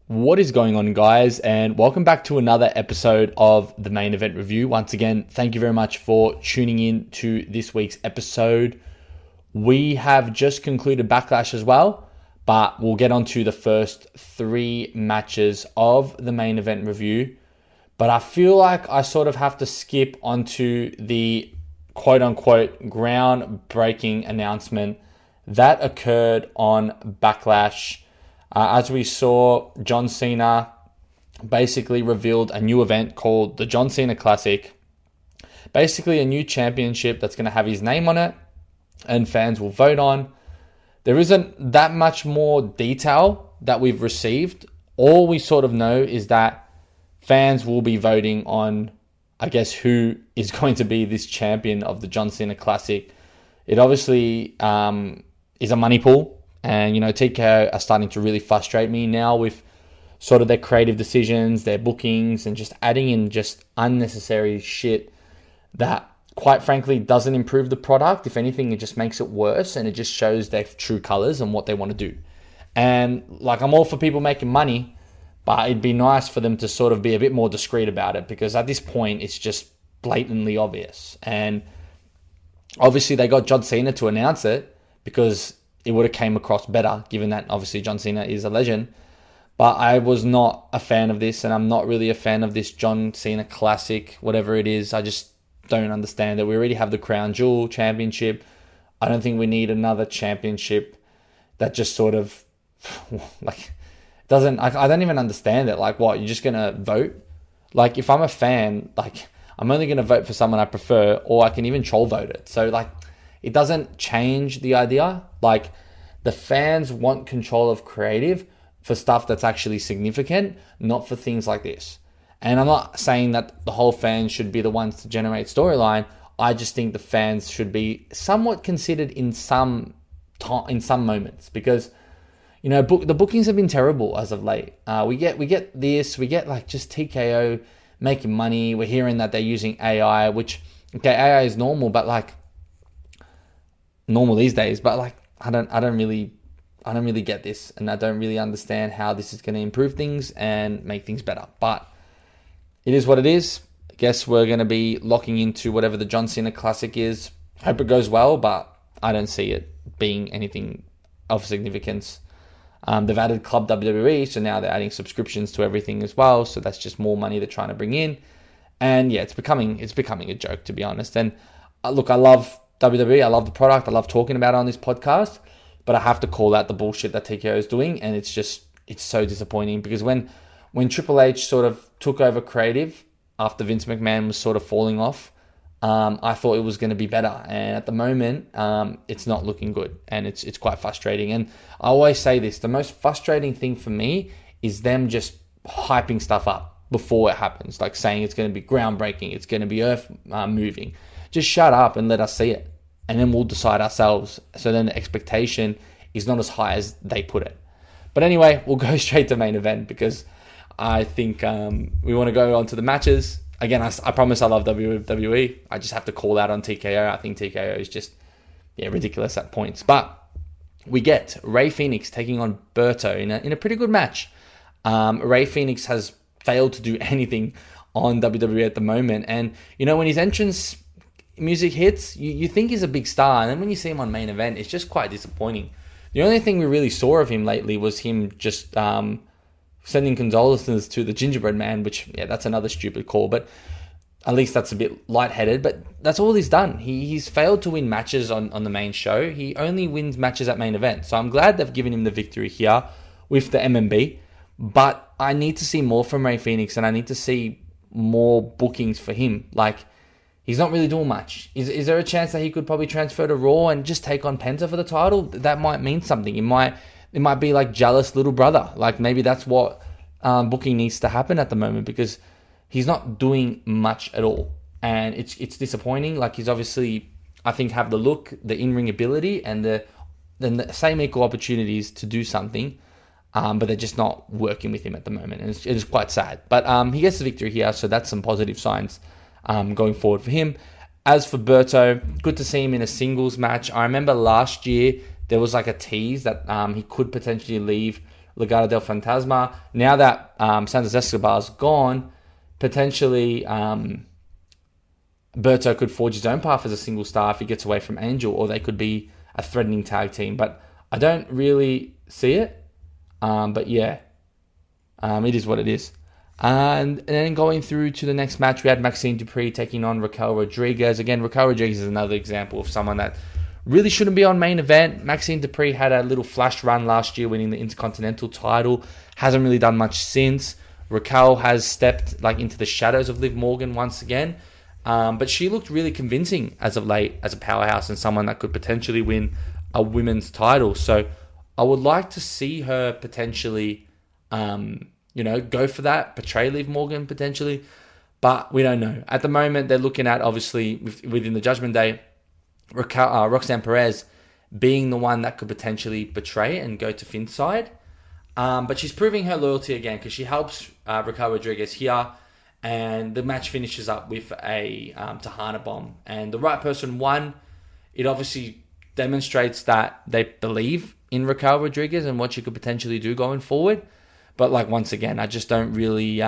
What is going on, guys, and welcome back to another episode of the Main Event Review. Once again, thank you very much for tuning in to this week's episode. We have just concluded Backlash as well, but we'll get on to the first three matches of the Main Event Review. But I feel like I sort of have to skip onto the quote-unquote groundbreaking announcement that occurred on Backlash. As we saw, John Cena basically revealed a new event called the John Cena Classic. Basically a new championship that's going to have his name on it and fans will vote on. There isn't that much more detail that we've received. All we sort of know is that fans will be voting on, I guess, who is going to be this champion of the John Cena Classic. It obviously is a money pool. And, TKO are starting to really frustrate me now with sort of their creative decisions, their bookings, and just adding in just unnecessary shit that, quite frankly, doesn't improve the product. If anything, it just makes it worse, and it just shows their true colors and what they want to do. And, I'm all for people making money, but it'd be nice for them to sort of be a bit more discreet about it, because at this point, it's just blatantly obvious. And obviously, they got John Cena to announce it, because it would have came across better, given that obviously John Cena is a legend. But I was not a fan of this, and I'm not really a fan of this John Cena Classic, whatever it is. I just don't understand it. We already have the Crown Jewel Championship. I don't think we need another championship that just sort of, doesn't, I don't even understand it. What, you're just going to vote? If I'm a fan, I'm only going to vote for someone I prefer, or I can even troll vote it. So, it doesn't change the idea. The fans want control of creative for stuff that's actually significant, not for things like this. And I'm not saying that the whole fans should be the ones to generate storyline. I just think the fans should be somewhat considered in some moments, because the bookings have been terrible as of late. We get just TKO making money. We're hearing that they're using AI, which AI is normal, but normal these days, but I don't really get this, and I don't really understand how this is going to improve things and make things better. But it is what it is. I guess we're going to be locking into whatever the John Cena Classic is. Hope it goes well, but I don't see it being anything of significance. They've added Club WWE, so now they're adding subscriptions to everything as well. So that's just more money they're trying to bring in, and yeah, it's becoming a joke, to be honest. And look, I love WWE, I love the product, I love talking about it on this podcast, but I have to call out the bullshit that TKO is doing, and it's so disappointing, because when Triple H sort of took over creative after Vince McMahon was sort of falling off, I thought it was going to be better, and at the moment, it's not looking good, and it's quite frustrating. And I always say this, the most frustrating thing for me is them just hyping stuff up before it happens, saying it's going to be groundbreaking, it's going to be earth moving. Just shut up and let us see it, and then we'll decide ourselves. So then the expectation is not as high as they put it. But anyway, we'll go straight to main event, because I think we want to go on to the matches. Again, I promise I love WWE. I just have to call out on TKO. I think TKO is just ridiculous at points. But we get Rey Fenix taking on Berto in a pretty good match. Rey Fenix has failed to do anything on WWE at the moment. And, when his entrance music hits, you think he's a big star, and then when you see him on main event, it's just quite disappointing. The only thing we really saw of him lately was him just sending condolences to the gingerbread man, which that's another stupid call, but at least that's a bit lightheaded. But that's all he's done. He's failed to win matches on the main show. He only wins matches at main event, so I'm glad they've given him the victory here with the MMB, but I need to see more from Rey Fenix, and I need to see more bookings for him. He's not really doing much. Is there a chance that he could probably transfer to Raw and just take on Penta for the title? That might mean something. It might be jealous little brother. Maybe that's what booking needs to happen at the moment, because he's not doing much at all. And it's disappointing. He's obviously, I think, have the look, the in-ring ability, and the same equal opportunities to do something. But they're just not working with him at the moment. And it is quite sad. But he gets the victory here, so that's some positive signs going forward for him. As for Berto, good to see him in a singles match. I remember last year there was a tease that he could potentially leave Legado del Fantasma. Now that Santos Escobar's gone, potentially Berto could forge his own path as a single star if he gets away from Angel, or they could be a threatening tag team. But I don't really see it. But yeah, it is what it is. And then going through to the next match, we had Maxine Dupree taking on Raquel Rodriguez. Again, Raquel Rodriguez is another example of someone that really shouldn't be on main event. Maxine Dupree had a little flash run last year winning the Intercontinental title. Hasn't really done much since. Raquel has stepped into the shadows of Liv Morgan once again. But she looked really convincing as of late as a powerhouse and someone that could potentially win a women's title. So I would like to see her potentially, go for that, portray Liv Morgan potentially. But we don't know. At the moment, they're looking at, obviously, within the Judgment Day, Roxanne Perez being the one that could potentially betray and go to Finn's side. But she's proving her loyalty again because she helps Raquel Rodriguez here. And the match finishes up with a Tahana bomb. And the right person won. It obviously demonstrates that they believe in Raquel Rodriguez and what she could potentially do going forward. But once again, I just don't really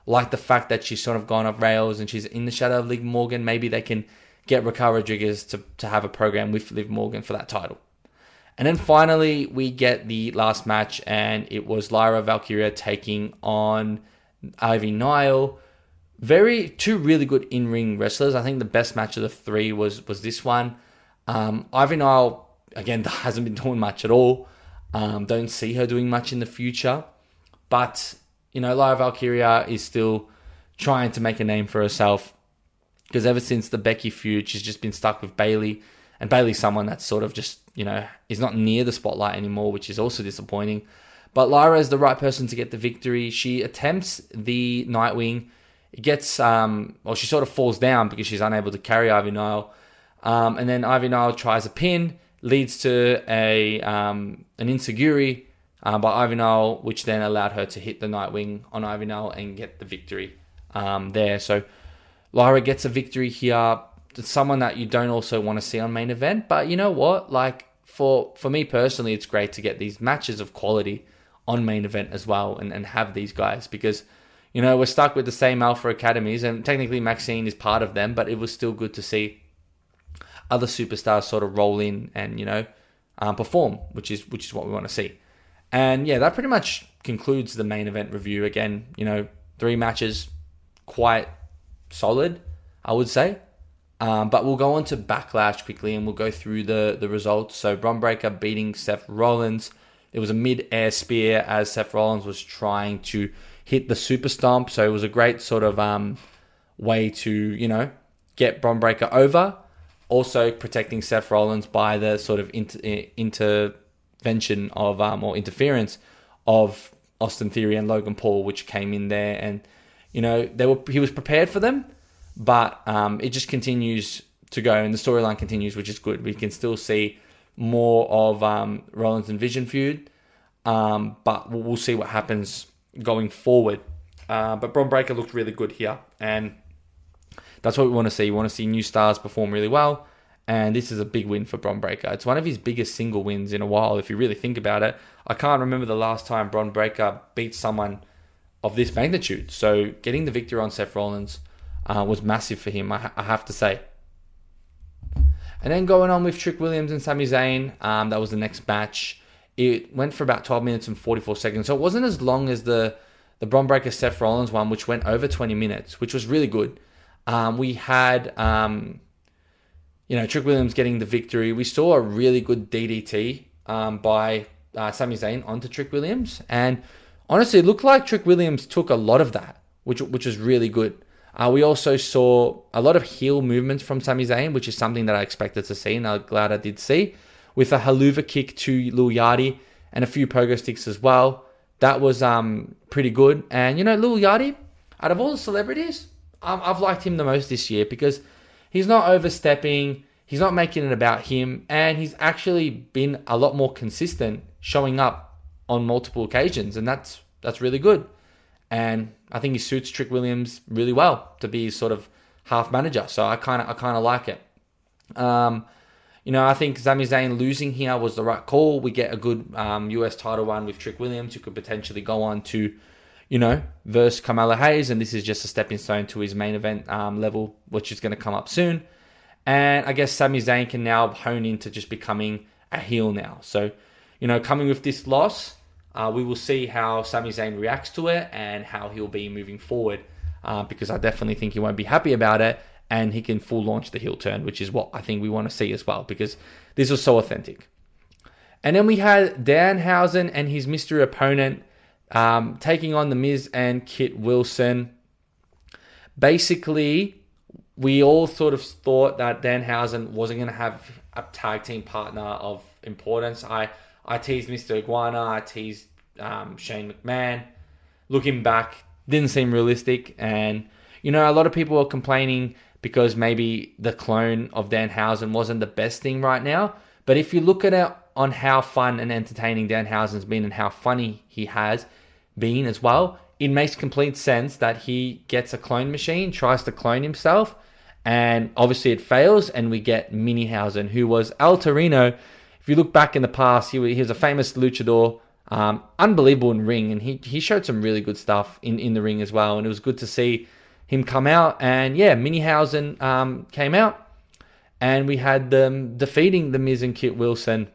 like the fact that she's sort of gone off rails and she's in the shadow of Liv Morgan. Maybe they can get Raquel Rodriguez to have a program with Liv Morgan for that title. And then finally, we get the last match, and it was Lyra Valkyria taking on Ivy Nile. Two really good in-ring wrestlers. I think the best match of the three was this one. Ivy Nile, again, hasn't been doing much at all. Don't see her doing much in the future. But, Lyra Valkyria is still trying to make a name for herself. Because ever since the Becky feud, she's just been stuck with Bayley. And Bayley's someone that's sort of just, is not near the spotlight anymore, which is also disappointing. But Lyra is the right person to get the victory. She attempts the Nightwing. It gets, she sort of falls down because she's unable to carry Ivy Nile. And then Ivy Nile tries a pin, leads to an Inseguri by Ivy Nile, which then allowed her to hit the Nightwing on Ivy Nile and get the victory there. So Lyra gets a victory here. It's someone that you don't also want to see on main event. But you know what? For me personally, it's great to get these matches of quality on main event as well and have these guys because, we're stuck with the same Alpha Academies and technically Maxine is part of them, but it was still good to see other superstars sort of roll in and, perform, which is what we want to see. And yeah, that pretty much concludes the main event review. Again, 3 matches, quite solid, I would say. But we'll go on to Backlash quickly and we'll go through the results. So Bron Breakker beating Seth Rollins. It was a mid-air spear as Seth Rollins was trying to hit the super stomp. So it was a great sort of way to, get Bron Breakker over. Also protecting Seth Rollins by the sort of intervention of, or interference of Austin Theory and Logan Paul, which came in there. And, he was prepared for them. But it just continues to go, and the storyline continues, which is good. We can still see more of Rollins and Vision feud, but we'll see what happens going forward. But Bron Breakker looked really good here, and that's what we want to see. We want to see new stars perform really well, and this is a big win for Bron Breakker. It's one of his biggest single wins in a while, if you really think about it. I can't remember the last time Bron Breakker beat someone of this magnitude. So getting the victory on Seth Rollins was massive for him, I have to say. And then going on with Trick Williams and Sami Zayn, that was the next match. It went for about 12 minutes and 44 seconds. So it wasn't as long as the Bron Breakker Seth Rollins one, which went over 20 minutes, which was really good. We had, Trick Williams getting the victory. We saw a really good DDT by Sami Zayn onto Trick Williams. And honestly, it looked like Trick Williams took a lot of that, which was really good. We also saw a lot of heel movements from Sami Zayn, which is something that I expected to see, and I'm glad I did see, with a haluva kick to Lil Yachty and a few pogo sticks as well. That was pretty good. And, Lil Yachty, out of all the celebrities, I've liked him the most this year because he's not overstepping, he's not making it about him, and he's actually been a lot more consistent showing up on multiple occasions, and that's really good. And I think he suits Trick Williams really well to be sort of half manager. So I kind of like it. I think Sami Zayn losing here was the right call. We get a good US title run with Trick Williams, who could potentially go on to, verse Carmelo Hayes. And this is just a stepping stone to his main event level, which is going to come up soon. And I guess Sami Zayn can now hone into just becoming a heel now. So, coming with this loss, we will see how Sami Zayn reacts to it and how he'll be moving forward. Because I definitely think he won't be happy about it. And he can full launch the heel turn, which is what I think we want to see as well, because this was so authentic. And then we had Danhausen and his mystery opponent taking on The Miz and Kit Wilson. Basically, we all sort of thought that Danhausen wasn't going to have a tag team partner of importance. I teased Mr. Iguana, I teased Shane McMahon. Looking back, didn't seem realistic. And, a lot of people were complaining because maybe the clone of Danhausen wasn't the best thing right now. But if you look at it on how fun and entertaining Danhausen's been and how funny he has been as well, it makes complete sense that he gets a clone machine, tries to clone himself, and obviously it fails, and we get Minihausen, who was El Torino. If you look back in the past, he was a famous luchador, unbelievable in ring, and he showed some really good stuff in the ring as well, and it was good to see him come out. And yeah, Minihausen came out, and we had them defeating The Miz and Kit Wilson,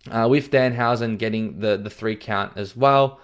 with Danhausen getting the 3 count as well.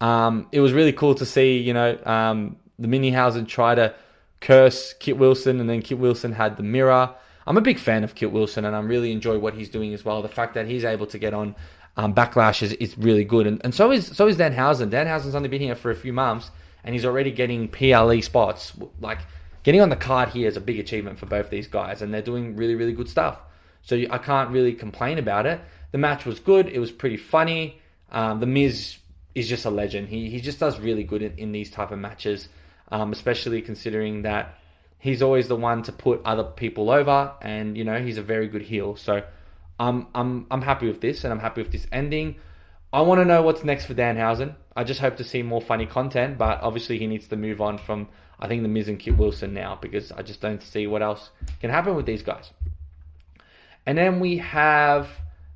It was really cool to see, the Minihausen try to curse Kit Wilson, and then Kit Wilson had the mirror. I'm a big fan of Kit Wilson, and I really enjoy what he's doing as well. The fact that he's able to get on Backlash is really good, and so is Danhausen. Danhausen's only been here for a few months, and he's already getting PLE spots. Like, getting on the card here is a big achievement for both these guys, and they're doing really, really good stuff. So I can't really complain about it. The match was good. It was pretty funny. The Miz is just a legend. He just does really good in these type of matches, especially considering that he's always the one to put other people over, and he's a very good heel. So I'm happy with this, and I'm happy with this ending. I want to know what's next for Danhausen. I just hope to see more funny content, but obviously he needs to move on from, I think, The Miz and Kit Wilson now, because I just don't see what else can happen with these guys. And then we have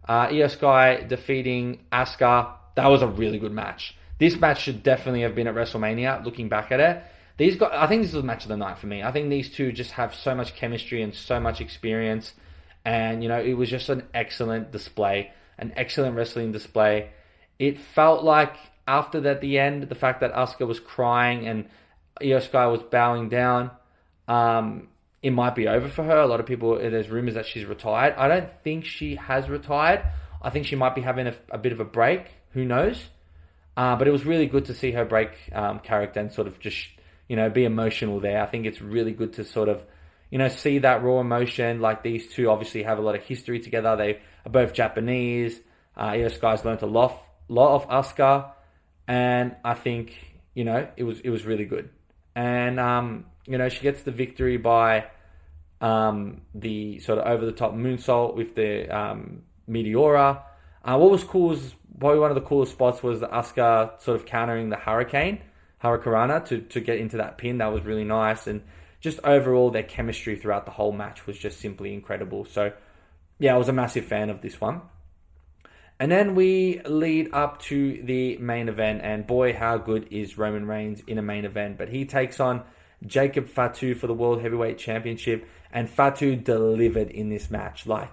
Io Sky defeating Asuka. That was a really good match. This match should definitely have been at WrestleMania, looking back at it. These guys, I think this was the match of the night for me. I think these two just have so much chemistry and so much experience. And, it was just an excellent display, an excellent wrestling display. It felt like after that, the end, the fact that Asuka was crying and Io Sky was bowing down, it might be over for her. A lot of people, there's rumors that she's retired. I don't think she has retired. I think she might be having a bit of a break. Who knows? But it was really good to see her break character and sort of just, be emotional there. I think it's really good to sort of, see that raw emotion. Like, these two obviously have a lot of history together. They are both Japanese. Io Sky's learned a lot of Asuka. And I think, it was really good. And, she gets the victory by the sort of over-the-top moonsault with the Meteora. What was cool was probably one of the coolest spots was the Asuka sort of countering the Hurricanrana to get into that pin. That was really nice. And just overall, their chemistry throughout the whole match was just simply incredible. So, yeah, I was a massive fan of this one. And then we lead up to the main event. And boy, how good is Roman Reigns in a main event. But he takes on Jacob Fatu for the World Heavyweight Championship. And Fatu delivered in this match. Like,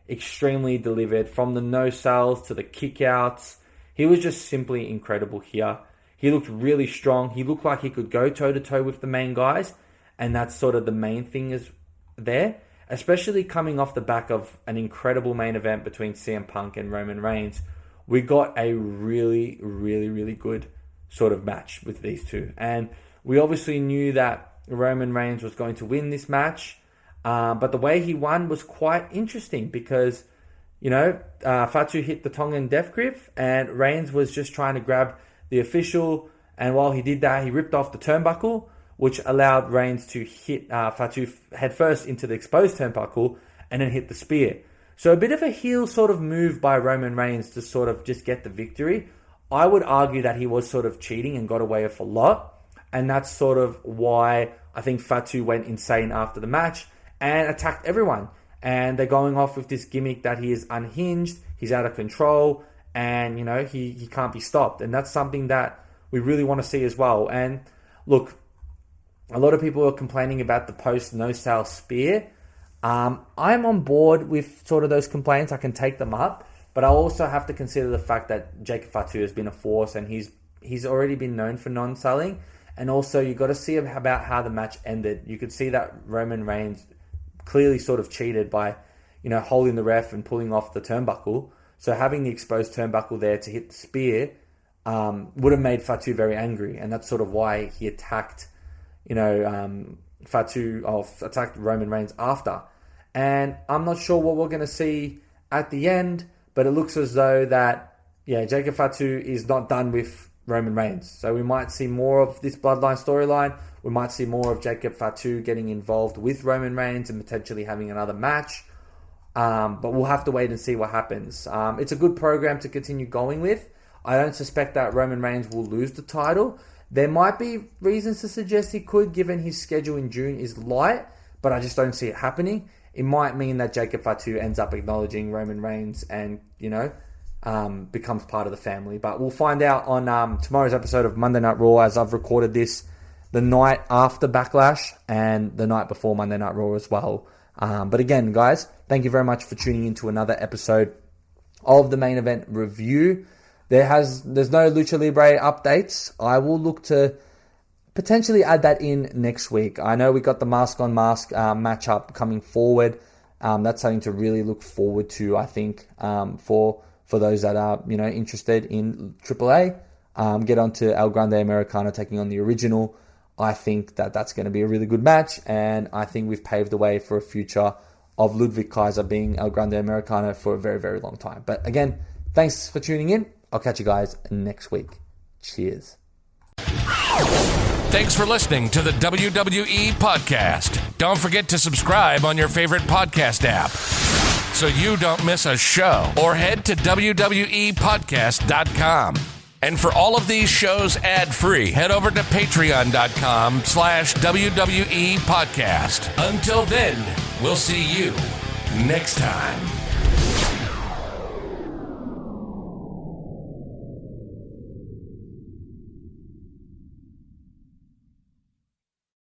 extremely delivered. From the no-sells to the kickouts. He was just simply incredible here. He looked really strong. He looked like he could go toe-to-toe with the main guys. And that's sort of the main thing is there. Especially coming off the back of an incredible main event between CM Punk and Roman Reigns. We got a really, really, really good sort of match with these two. And we obviously knew that Roman Reigns was going to win this match. But the way he won was quite interesting because, Fatu hit the Tongan Death Grip and Reigns was just trying to grab the official. And while he did that, he ripped off the turnbuckle, which allowed Reigns to hit Fatu headfirst into the exposed turnbuckle and then hit the spear. So a bit of a heel sort of move by Roman Reigns to sort of just get the victory. I would argue that he was sort of cheating and got away with a lot. And that's sort of why I think Fatu went insane after the match and attacked everyone. And they're going off with this gimmick that he is unhinged, he's out of control, and, you know, he can't be stopped. And that's something that we really want to see as well. And look, a lot of people are complaining about the post no-sale spear. I'm on board with sort of those complaints. I can take them up. But I also have to consider the fact that Jacob Fatu has been a force, and he's already been known for non-selling. And also, you've got to see about how the match ended. You could see that Roman Reigns clearly sort of cheated by, you know, holding the ref and pulling off the turnbuckle. So having the exposed turnbuckle there to hit the spear would have made Fatu very angry. And that's sort of why he attacked, you know, attacked Roman Reigns after. And I'm not sure what we're going to see at the end, but it looks as though that, yeah, Jacob Fatu is not done with Roman Reigns. So we might see more of this bloodline storyline. We might see more of Jacob Fatu getting involved with Roman Reigns and potentially having another match. But we'll have to wait and see what happens. It's a good program to continue going with. I don't suspect that Roman Reigns will lose the title. There might be reasons to suggest he could, given his schedule in June is light, but I just don't see it happening. It might mean that Jacob Fatu ends up acknowledging Roman Reigns and, you know, becomes part of the family. But we'll find out on tomorrow's episode of Monday Night Raw, as I've recorded this the night after Backlash and the night before Monday Night Raw as well. But again, guys, thank you very much for tuning into another episode of the main event review. There's no Lucha Libre updates. I will look to potentially add that in next week. I know we got the mask on mask matchup coming forward. That's something to really look forward to, I think, for those that are, you know, interested in AAA. Get on to El Grande Americano taking on the original. I think that that's going to be a really good match, and I think we've paved the way for a future of Ludwig Kaiser being El Grande Americano for a very, very long time. But again, thanks for tuning in. I'll catch you guys next week. Cheers. Thanks for listening to the WWE Podcast. Don't forget to subscribe on your favorite podcast app so you don't miss a show, or head to WWEpodcast.com. And for all of these shows ad-free, head over to patreon.com/WWE Podcast. Until then, we'll see you next time.